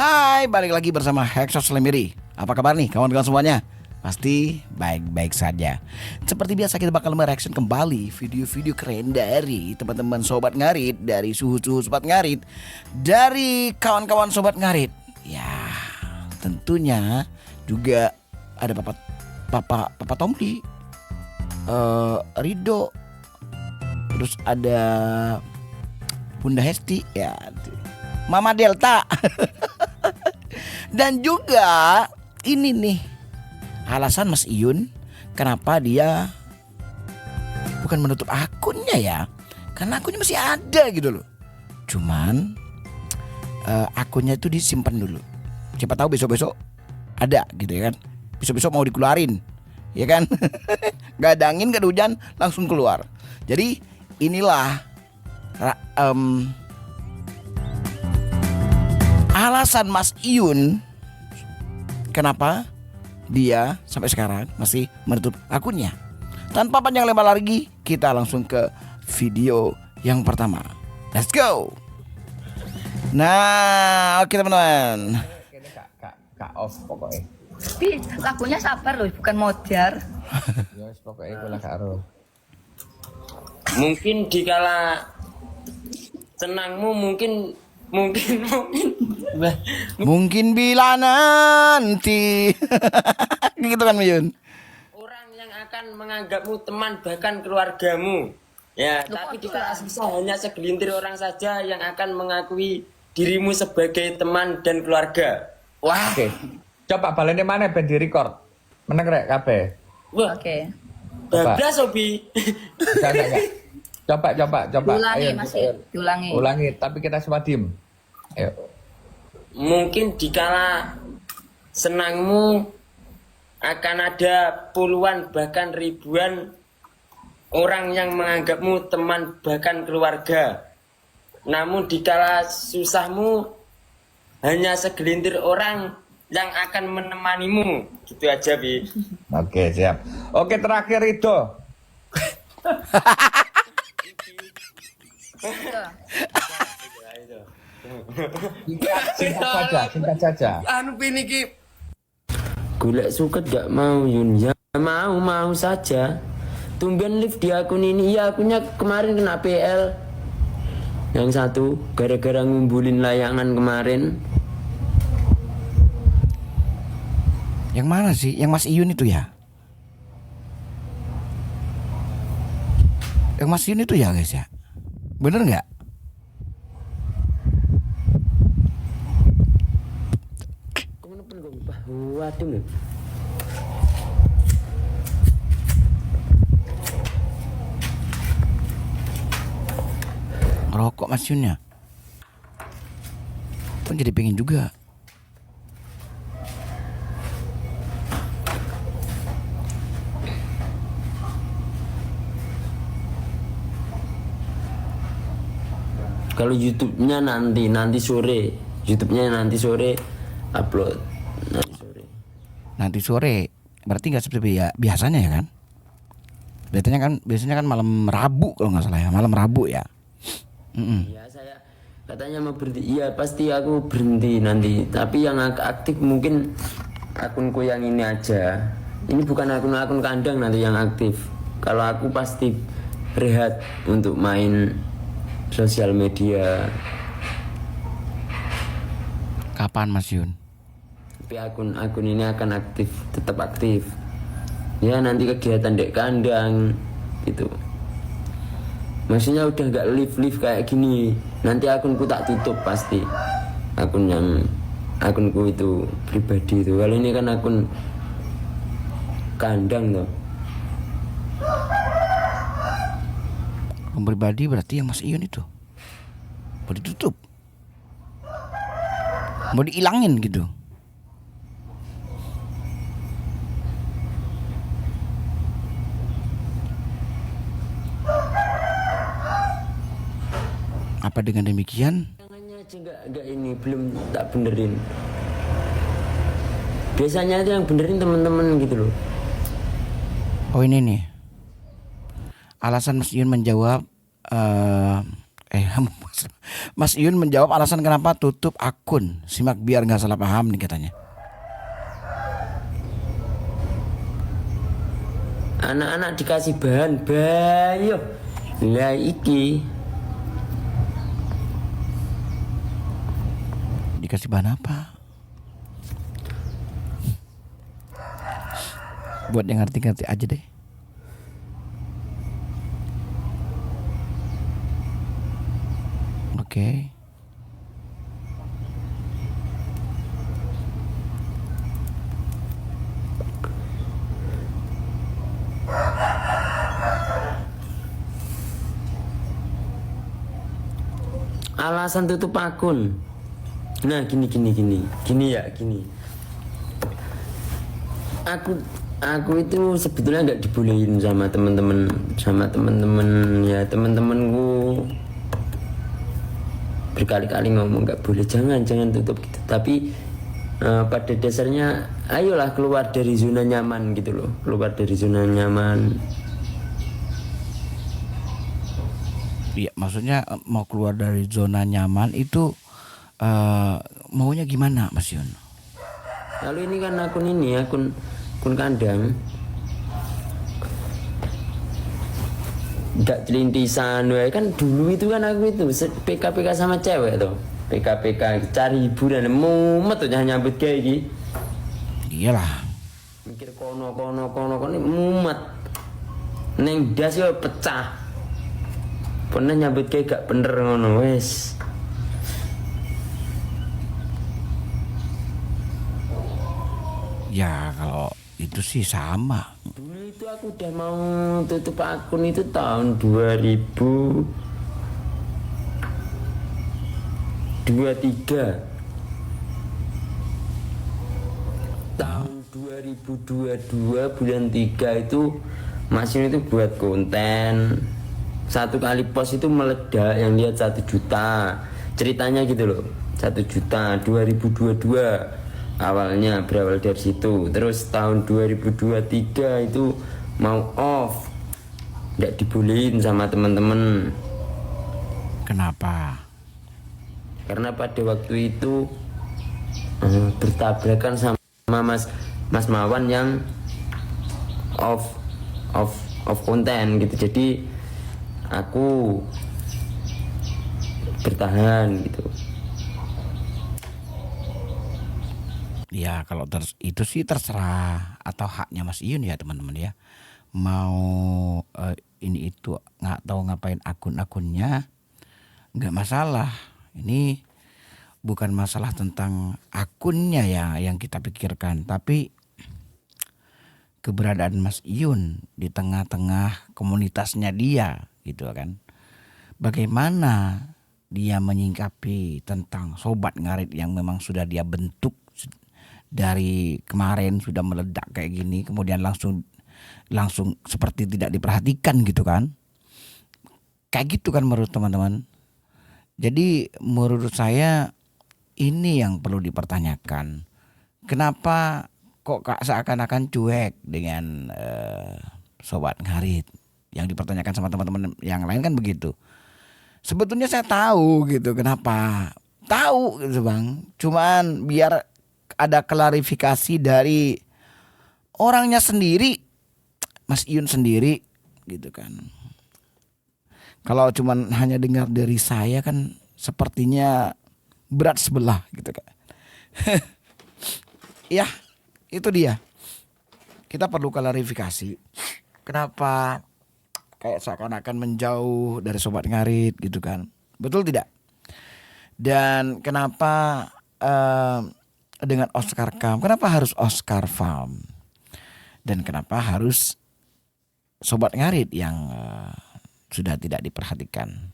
Hai, balik lagi bersama Hexos Lemiri. Apa kabar nih kawan-kawan semuanya? Pasti baik-baik saja. Seperti biasa kita bakal mereaction kembali video-video keren dari teman-teman Sobat Ngarit, dari suhu-suhu Sobat Ngarit, dari kawan-kawan Sobat Ngarit. Ya, tentunya juga ada Papa Tomli, Rido, terus ada Bunda Hesti, ya, Mama Delta. Dan juga ini nih alasan Mas Iyun kenapa dia bukan menutup akunnya ya, karena akunnya masih ada gitu loh. Cuman akunnya itu disimpan dulu. Siapa tahu besok-besok ada gitu ya kan. Besok-besok mau dikeluarin, ya kan. Gak ada angin, gak ada hujan, langsung keluar. Jadi inilah alasan Mas Iyun kenapa dia sampai sekarang masih menutup akunnya. Tanpa panjang lebar lagi, kita langsung ke video yang pertama. Let's go. Nah, oke teman-teman. Ini kak off pokoknya. Tapi lagunya sabar loh, bukan modar. Ya pokoknya itu lah kak Ro. Mungkin dikala senangmu mungkin bila nanti gitu kan Iyun. orang yang akan menganggapmu teman bahkan keluargamu ya. Tapi dikala susah hanya segelintir orang saja yang akan mengakui dirimu sebagai teman dan keluarga. Wah. Oke. Coba balennya mana ben di record. Meneng rek kabeh. Wah. Oke. Bablas Obi. Enggak. Coba. Diulangi Ayo, masih, diulangi. Ulangi, tapi kita semua diem. Ayo. Mungkin dikala senangmu akan ada puluhan bahkan ribuan orang yang menganggapmu teman bahkan keluarga. Namun dikala susahmu hanya segelintir orang yang akan menemanimu. Gitu aja, Bi. Oke, siap. Oke, terakhir itu. Singkat saja. Anu piniki. Golek suket gak mau Yun. Ya mau saja. Tumben lift di akun ini. Ya akunnya kemarin kena PL. Yang satu gara-gara ngumpulin layangan kemarin. Yang mana sih? Yang Mas Iyun itu ya? Yang Mas Iyun itu ya guys ya? Bener nggak? Waduh. Ngerokok Mas Iyunnya. Pun jadi pengen juga. Kalau YouTube-nya nanti sore. YouTube-nya nanti sore upload. Nanti sore. Berarti nggak seperti ya biasanya ya kan? Biasanya kan malam Rabu kalau nggak salah ya, malam Rabu ya. Iya, saya katanya mau berhenti. Iya, pasti aku berhenti nanti. Tapi yang aktif mungkin akunku yang ini aja. Ini bukan akun kandang nanti yang aktif. Kalau aku pasti rehat untuk main sosial media. Kapan Mas Yun? Tapi akun ini akan aktif, tetap aktif. Ya nanti kegiatan dek kandang gitu. Maksudnya udah nggak live kayak gini. Nanti akunku tak tutup pasti. Akunku itu pribadi itu. Kalau ini kan akun kandang loh. Akun pribadi berarti yang Mas Iyun itu mau ditutup, mau diilangin gitu. Apa dengan demikian? Tangannya aja nggak ini belum tak benerin. Biasanya itu yang benerin teman-teman gitu loh. Oh ini nih alasan Mas Iyun menjawab Mas Iyun menjawab alasan kenapa tutup akun. Simak biar nggak salah paham nih katanya. Anak-anak dikasih bahan bayo. Lah iki Dikasih bahan apa? Buat yang ngerti-ngerti aja deh. Oke. alasan tutup akun. Nah gini. Aku itu sebetulnya nggak dibolehin sama teman-teman ya, teman-temanku berkali-kali ngomong nggak boleh, jangan tutup gitu. Tapi pada dasarnya ayolah keluar dari zona nyaman gitu loh, keluar dari zona nyaman. Iya, maksudnya mau keluar dari zona nyaman itu maunya gimana, Mas Yun? Lalu ini kan akun kandang, nggak celintisan, kan dulu itu kan aku itu PK sama cewek tuh, PK cari hiburan, mumet tuh nyambut kayak gini. Iyalah. Mikir kono mumet, neng das yo pecah. Pernah nyambut kayak gak bener ngono wes. Ya kalau itu sih sama. Dulu itu aku udah mau tutup akun itu tahun 2023. Tahun 2022 bulan 3 itu masih itu buat konten. Satu kali post itu meledak, yang lihat 1 juta. Ceritanya gitu loh, 1 juta 2022. Awalnya berawal dari situ. Terus tahun 2023 itu mau off, nggak dibolehin sama teman-teman. Kenapa? Karena pada waktu itu bertabrakan sama Mas Mawan yang off konten gitu. Jadi aku bertahan gitu. Ya kalau itu sih terserah atau haknya Mas Iyun ya teman-teman ya. Mau ini itu nggak tahu ngapain akun-akunnya, nggak masalah. Ini bukan masalah tentang akunnya ya yang kita pikirkan, tapi keberadaan Mas Iyun di tengah-tengah komunitasnya dia gitu kan. Bagaimana dia menyingkapi tentang Sobat Ngarit yang memang sudah dia bentuk dari kemarin sudah meledak kayak gini, kemudian langsung seperti tidak diperhatikan gitu kan. Kayak gitu kan menurut teman-teman. Jadi menurut saya ini yang perlu dipertanyakan. Kenapa kok seakan-akan cuek dengan Sobat Ngarit? Yang dipertanyakan sama teman-teman yang lain kan begitu. Sebetulnya saya tahu gitu kenapa. Tahu gitu Bang. Cuman biar ada klarifikasi dari orangnya sendiri, Mas Iyun sendiri gitu kan. Kalau cuman hanya dengar dari saya kan sepertinya berat sebelah gitu kan. Ya, itu dia. Kita perlu klarifikasi. Kenapa kayak seakan-akan menjauh dari Sobat Ngarit gitu kan. Betul tidak? Dan kenapa dengan Oscar Farm, kenapa harus Oscar Farm? Dan kenapa harus Sobat Ngarit yang sudah tidak diperhatikan?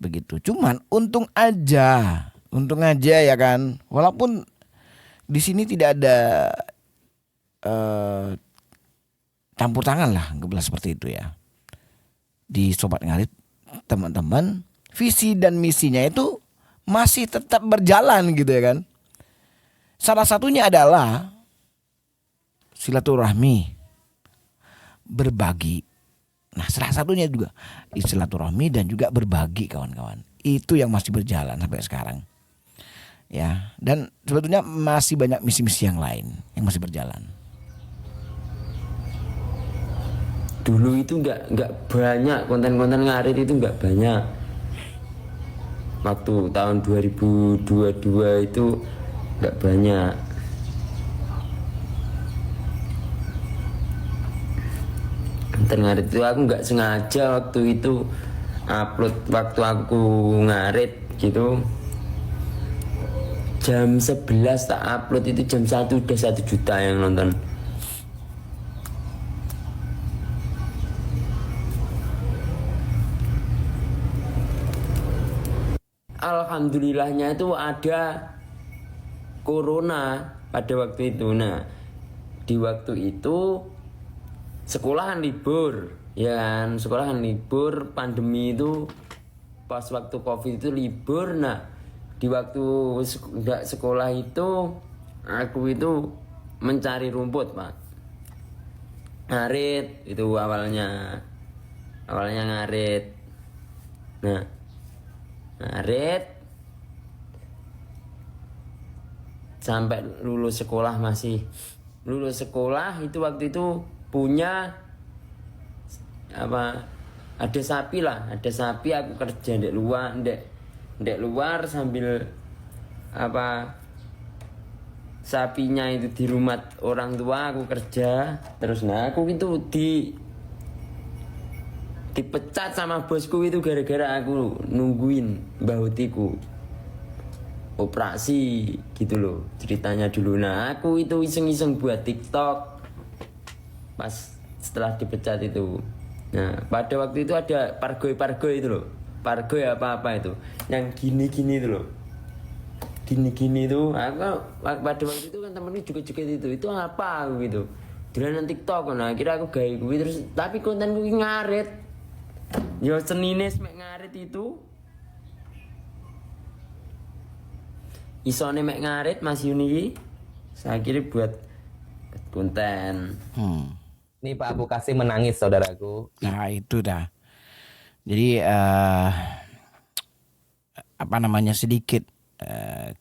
Begitu. Cuman untung aja ya kan. Walaupun di sini tidak ada campur tangan lah, nggak seperti itu ya. Di Sobat Ngarit teman-teman, visi dan misinya itu masih tetap berjalan gitu ya kan. Salah satunya adalah silaturahmi, berbagi Nah, salah satunya juga silaturahmi dan juga berbagi kawan-kawan. Itu yang masih berjalan sampai sekarang. Ya, dan sebetulnya masih banyak misi-misi yang lain yang masih berjalan. Dulu itu nggak banyak konten-konten ngarit, itu nggak banyak. Waktu tahun 2022 itu nggak banyak. Konten ngarit itu aku nggak sengaja waktu itu upload waktu aku ngarit gitu. Jam 11 tak upload itu jam 1 udah 1 juta yang nonton. Alhamdulillahnya itu ada corona pada waktu itu. Nah, di waktu itu sekolahan libur, ya kan? Sekolahan libur, pandemi itu pas waktu Covid itu libur. Nah, di waktu nggak sekolah itu aku itu mencari rumput, Pak. Ngarit itu awalnya ngarit. Nah, ngarit sampai lulus sekolah, masih lulus sekolah itu waktu itu punya apa, ada sapi lah, ada sapi. Aku kerja di luar sambil apa, sapinya itu di rumah orang tua aku kerja terus. Nah, aku itu dipecat sama bosku itu gara-gara aku nungguin mbah utiku operasi gitu loh ceritanya dulu. Nah, aku itu iseng-iseng buat TikTok pas setelah dipecat itu. Nah, pada waktu itu ada pargoy itu loh, pargoy apa-apa itu yang gini-gini itu loh, gini-gini itu. Aku pada waktu itu kan temenku juga itu apa aku gitu dolanan TikTok. Nah, kira aku gaya gue terus, tapi kontenku ngarit. Yo senine mek ngarit itu. Isone mek ngarit Mas Yuni. Saya kira buat konten. Ini Pak Abu Kasim menangis, saudaraku. Nah, itu dah. Jadi apa namanya, sedikit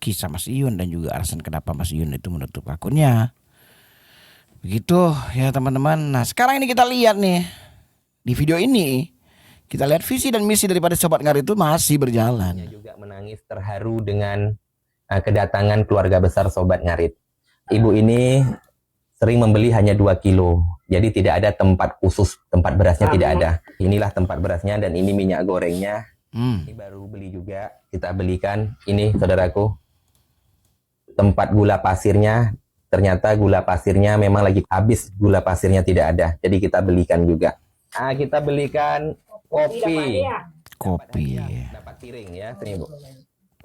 kisah Mas Iyun dan juga alasan kenapa Mas Iyun itu menutup akunnya. Begitu ya teman-teman. Nah, sekarang ini kita lihat nih di video ini, kita lihat visi dan misi daripada Sobat Ngarit itu masih berjalan. Dia juga menangis terharu dengan kedatangan keluarga besar Sobat Ngarit. Ibu ini sering membeli hanya 2 kilo. Jadi tidak ada tempat khusus, tempat berasnya tidak ada. Inilah tempat berasnya dan ini minyak gorengnya. Ini baru beli juga, kita belikan. Ini saudaraku, tempat gula pasirnya. Ternyata gula pasirnya memang lagi habis, gula pasirnya tidak ada. Jadi kita belikan juga. Kita belikan kopi. Kopi. Dapat piring ya, sini Bu.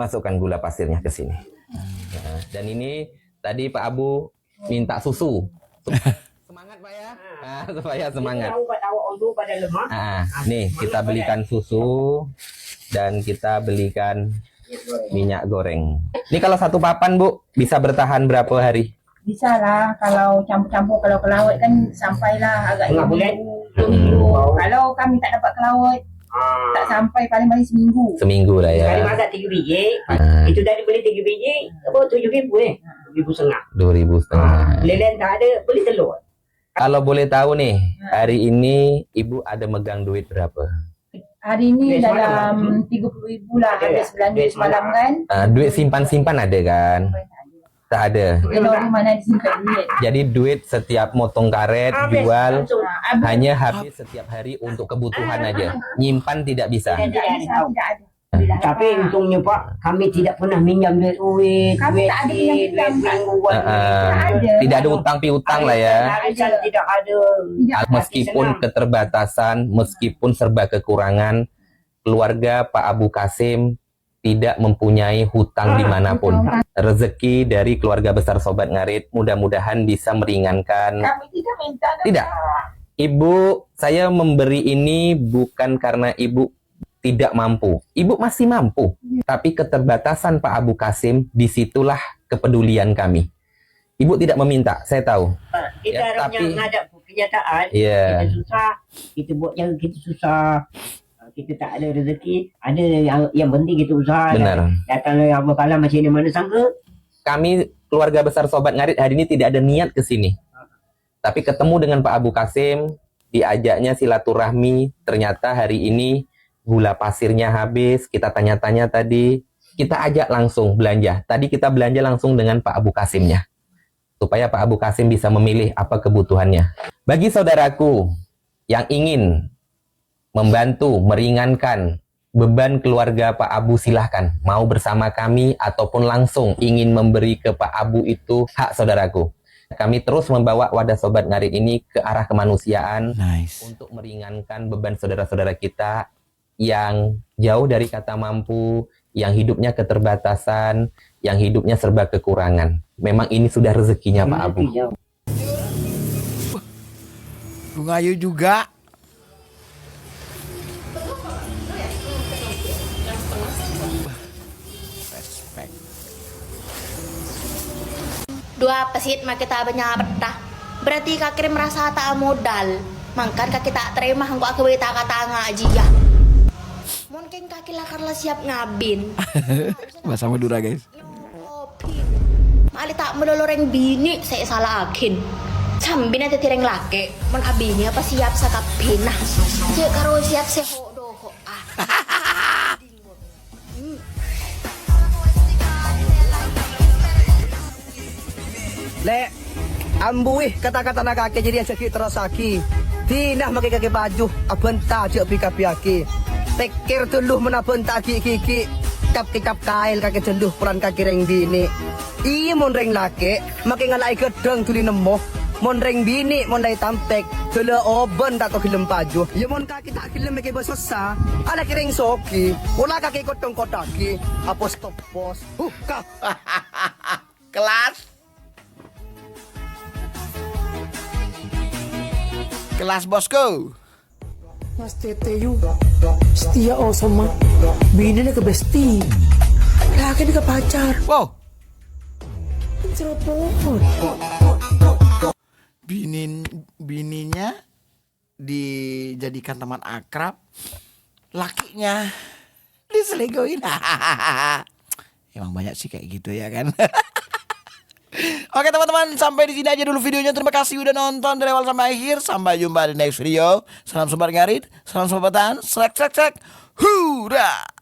Masukkan gula pasirnya ke sini. Nah, dan ini tadi Pak Abu minta susu. Semangat Pak ya. Supaya semangat. Nih kita belikan susu dan kita belikan minyak goreng. Ini kalau satu papan Bu bisa bertahan berapa hari? Bisa lah, kalau campur-campur, kalau ke laut kan sampailah agak 2 minggu. Kalau kami tak dapat ke laut, tak sampai paling-paling seminggu. Seminggu lah ya. Sekali masak 3 biji, itu dari beli 3 biji, apa 7.000 2.500. Lelen tak ada, beli telur. Kalau boleh tahu nih, hari ini Ibu ada megang duit berapa? Hari ini Duit dalam 30.000 lah, habis belanja semalam kan. Duit simpan-simpan ada kan? Tak ada. Kalau di mana disimpan duit. Jadi duit setiap motong karet, Habis, jual, langsung. hanya habis setiap hari untuk kebutuhan aja. Nyimpan tidak bisa. Tak bisa, tidak ada. Tapi untungnya Pak, kami tidak pernah minjam duit. Kami duit tak ada duit pinjam mingguan. Tidak ada utang piutang lah ya. Harisan tidak ada. Meskipun keterbatasan, meskipun serba kekurangan, keluarga Pak Abu Kasim tidak mempunyai hutang dimanapun. Rezeki dari keluarga besar Sobat Ngarit mudah-mudahan bisa meringankan. Kami tidak minta. Tidak. Ibu, saya memberi ini bukan karena Ibu tidak mampu. Ibu masih mampu. Tapi keterbatasan Pak Abu Kasim, disitulah kepedulian kami. Ibu tidak meminta, saya tahu. Kita Ya, orang yang tapi- ngadap kenyataan, Iya. kita susah, kita buat yang kita susah, kita tak ada rezeki, ada yang penting kita usaha. Benar. Datang yang bakalan macam ni mana sangka. Kami keluarga besar Sobat Ngarit hari ini tidak ada niat ke sini. Tapi ketemu dengan Pak Abu Kasim, diajaknya silaturahmi, ternyata hari ini gula pasirnya habis, kita tanya-tanya tadi, kita ajak langsung belanja. Tadi kita belanja langsung dengan Pak Abu Kasimnya. Supaya Pak Abu Kasim bisa memilih apa kebutuhannya. Bagi saudaraku yang ingin membantu, meringankan beban keluarga Pak Abu, silahkan. Mau bersama kami ataupun langsung ingin memberi ke Pak Abu, itu hak saudaraku. Kami terus membawa wadah Sobat Ngarit ini ke arah kemanusiaan Nice. untuk meringankan beban saudara-saudara kita yang jauh dari kata mampu, yang hidupnya keterbatasan, yang hidupnya serba kekurangan. Memang ini sudah rezekinya Pak Abu. Bung Ayu juga. Respect. Dua pesit mak kita banyak betah. Berarti kakir merasa tak modal. Mangkan kaki tak terima hangko aku kita kata ngaji ya. Mungkin kaki lakarlah siap ngabin. Bahasa Madura guys. Kopi. Mali tak meloloreng bini saya salah akin. Sambin nanti tireng laki. Mon abini apa siap sakap pinah. Cek karo siap seho doho ah. Lek, ambuih kata-kata nak kaki jadi yang sakit terasaki. Tinah makai kaki baju, abentah cek pika-piaki. Tekir tuluh menabentah kiki-kiki. Kap-kikap kail kaki cenduh peran kaki reng bini. Iya mon reng laki, makai ngalai gedeng tuli nemoh. Mon reng bini, mon dai tampek. Tula oben tak kau kilem baju. Ya mon kaki tak kilem makai besosa. Ala kireng soki. Ula kaki kotong kotaki. Apos topos. Kap. Kelas. Kelas bosku. Mas Tete juga setia sama bini ke besti, laki ke pacar. Wow. Ceroboh. Bininya dijadikan teman akrab, lakinya diselingkuhin. Emang banyak sih kayak gitu ya kan. Oke teman-teman, sampai di sini aja dulu videonya. Terima kasih udah nonton dari awal sampai akhir. Sampai jumpa di next video. Salam Sobat Ngarit, salam Sobatan, srek. Hurra!